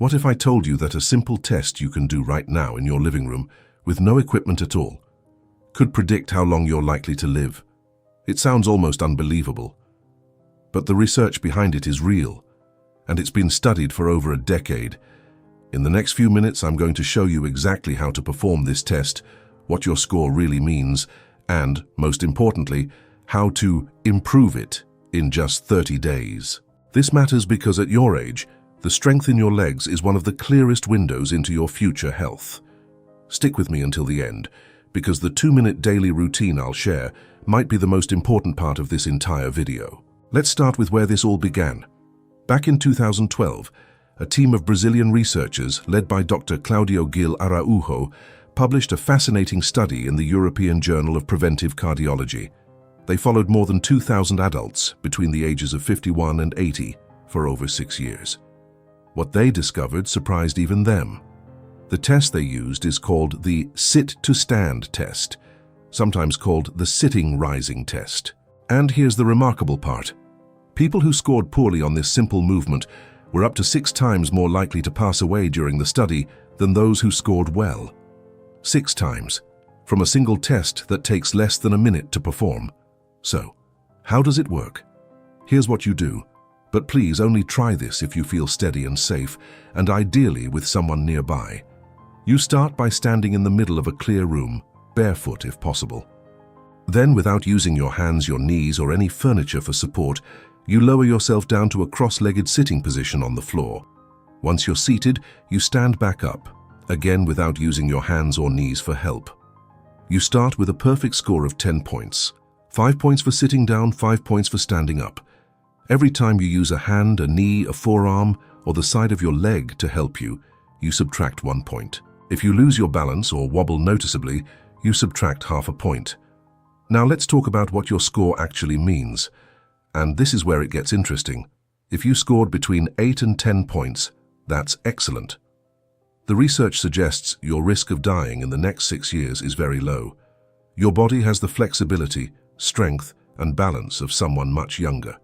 What if I told you that a simple test you can do right now in your living room, with no equipment at all, could predict how long you're likely to live? It sounds almost unbelievable. But the research behind it is real, and it's been studied for over a decade. In the next few minutes, I'm going to show you exactly how to perform this test, what your score really means, and, most importantly, how to improve it in just 30 days. This matters because at your age, the strength in your legs is one of the clearest windows into your future health. Stick with me until the end, because the 2-minute daily routine I'll share might be the most important part of this entire video. Let's start with where this all began. Back in 2012, a team of Brazilian researchers led by Dr. Claudio Gil Araujo published a fascinating study in the European Journal of Preventive Cardiology. They followed more than 2,000 adults between the ages of 51 and 80 for over 6 years. What they discovered surprised even them. The test they used is called the sit-to-stand test, sometimes called the sitting-rising test. And here's the remarkable part. People who scored poorly on this simple movement were up to 6 times more likely to pass away during the study than those who scored well. 6 times, from a single test that takes less than a minute to perform. So, how does it work? Here's what you do, but please only try this if you feel steady and safe, and ideally with someone nearby. You start by standing in the middle of a clear room, barefoot if possible. Then, without using your hands, your knees, or any furniture for support, you lower yourself down to a cross-legged sitting position on the floor. Once you're seated, you stand back up, again without using your hands or knees for help. You start with a perfect score of 10 points. 5 points for sitting down, 5 points for standing up. Every time you use a hand, a knee, a forearm, or the side of your leg to help you, you subtract 1 point. If you lose your balance or wobble noticeably, you subtract half a point. Now let's talk about what your score actually means. And this is where it gets interesting. If you scored between 8 and 10 points, that's excellent. The research suggests your risk of dying in the next 6 years is very low. Your body has the flexibility, strength, and balance of someone much younger.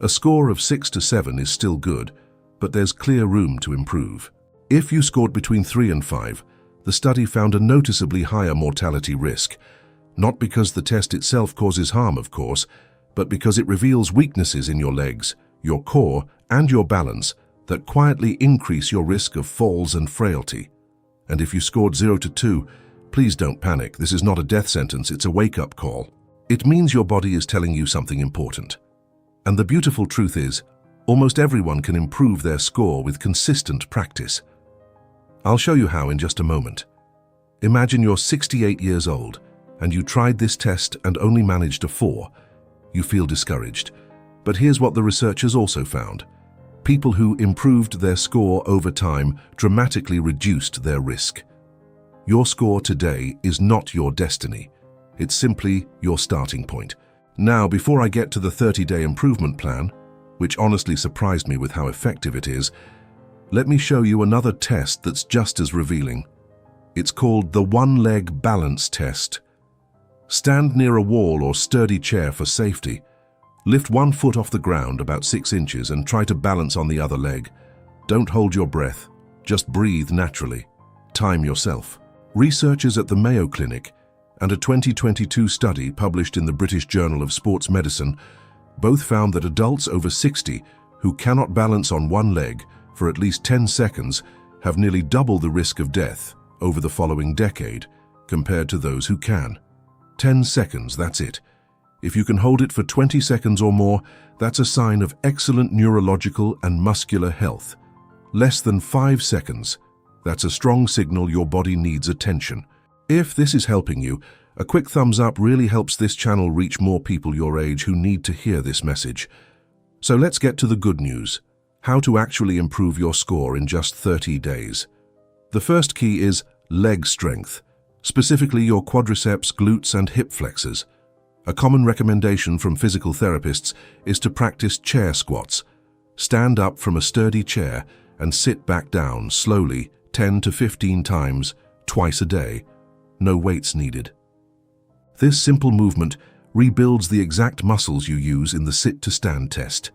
A score of 6 to 7 is still good, but there's clear room to improve. If you scored between 3 and 5, the study found a noticeably higher mortality risk, not because the test itself causes harm, of course, but because it reveals weaknesses in your legs, your core, and your balance that quietly increase your risk of falls and frailty. And if you scored 0 to 2, please don't panic. This is not a death sentence, it's a wake-up call. It means your body is telling you something important. And the beautiful truth is, almost everyone can improve their score with consistent practice. I'll show you how in just a moment. Imagine you're 68 years old, and you tried this test and only managed a 4. You feel discouraged. But here's what the researchers also found. People who improved their score over time dramatically reduced their risk. Your score today is not your destiny. It's simply your starting point. Now, before I get to the 30-day improvement plan, which honestly surprised me with how effective it is, let me show you another test that's just as revealing. It's called the one-leg balance test. Stand near a wall or sturdy chair for safety. Lift 1 foot off the ground about 6 inches and try to balance on the other leg. Don't hold your breath. Just breathe naturally. Time yourself. Researchers at the Mayo Clinic and a 2022 study published in the British Journal of Sports Medicine both found that adults over 60 who cannot balance on one leg for at least 10 seconds have nearly double the risk of death over the following decade compared to those who can. 10 seconds, that's it. If you can hold it for 20 seconds or more, that's a sign of excellent neurological and muscular health. Less than 5 seconds, that's a strong signal your body needs attention. If this is helping you, a quick thumbs up really helps this channel reach more people your age who need to hear this message. So let's get to the good news. How to actually improve your score in just 30 days. The first key is leg strength, specifically your quadriceps, glutes, and hip flexors. A common recommendation from physical therapists is to practice chair squats. Stand up from a sturdy chair and sit back down slowly 10 to 15 times, twice a day. No weights needed. This simple movement rebuilds the exact muscles you use in the sit-to-stand test.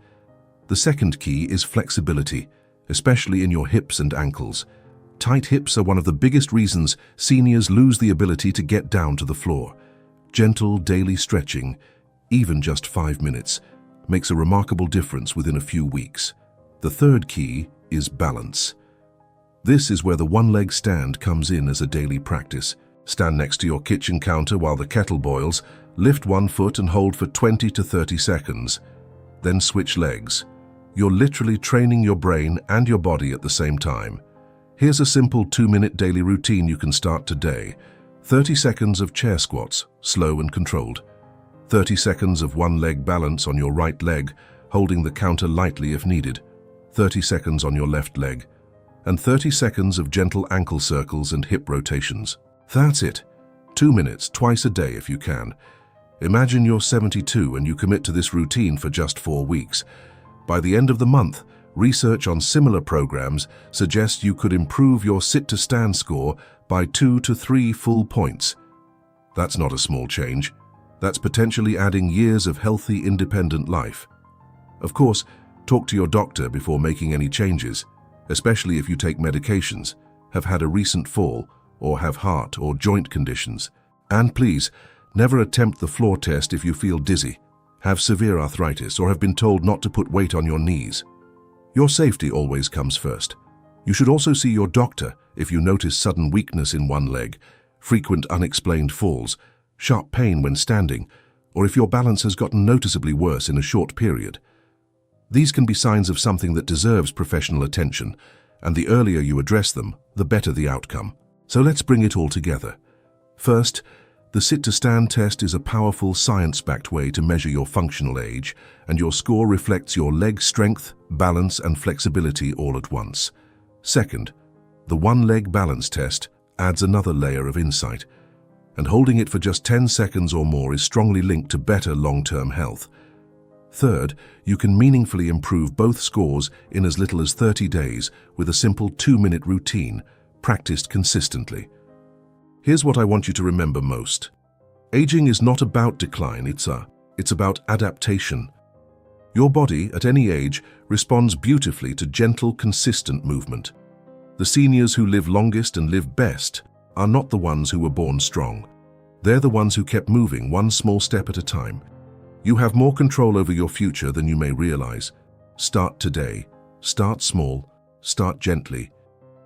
The second key is flexibility, especially in your hips and ankles. Tight hips are one of the biggest reasons seniors lose the ability to get down to the floor. Gentle daily stretching, even just 5 minutes, makes a remarkable difference within a few weeks. The third key is balance. This is where the one-leg stand comes in as a daily practice. Stand next to your kitchen counter while the kettle boils, lift one foot and hold for 20 to 30 seconds. Then switch legs. You're literally training your brain and your body at the same time. Here's a simple 2-minute daily routine you can start today. 30 seconds of chair squats, slow and controlled. 30 seconds of one-leg balance on your right leg, holding the counter lightly if needed. 30 seconds on your left leg. And 30 seconds of gentle ankle circles and hip rotations. That's it. 2 minutes, twice a day if you can. Imagine you're 72 and you commit to this routine for just 4 weeks. By the end of the month, research on similar programs suggests you could improve your sit-to-stand score by 2 to 3 full points. That's not a small change. That's potentially adding years of healthy, independent life. Of course, talk to your doctor before making any changes, especially if you take medications, have had a recent fall, or have heart or joint conditions. And please, never attempt the floor test if you feel dizzy, have severe arthritis, or have been told not to put weight on your knees. Your safety always comes first. You should also see your doctor if you notice sudden weakness in one leg, frequent unexplained falls, sharp pain when standing, or if your balance has gotten noticeably worse in a short period. These can be signs of something that deserves professional attention, and the earlier you address them, the better the outcome. So let's bring it all together. First, the sit-to-stand test is a powerful science-backed way to measure your functional age, and your score reflects your leg strength, balance, and flexibility all at once. Second, the one-leg balance test adds another layer of insight, and holding it for just 10 seconds or more is strongly linked to better long-term health. Third, you can meaningfully improve both scores in as little as 30 days with a simple 2-minute routine, practiced consistently. Here's what I want you to remember most. Aging is not about decline, it's about adaptation. Your body, at any age, responds beautifully to gentle, consistent movement. The seniors who live longest and live best are not the ones who were born strong. They're the ones who kept moving one small step at a time. You have more control over your future than you may realize. Start today. Start small. Start gently.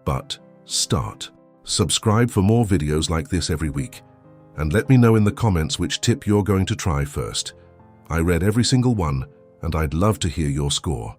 But start. Subscribe for more videos like this every week. And let me know in the comments which tip you're going to try first. I read every single one, and I'd love to hear your score.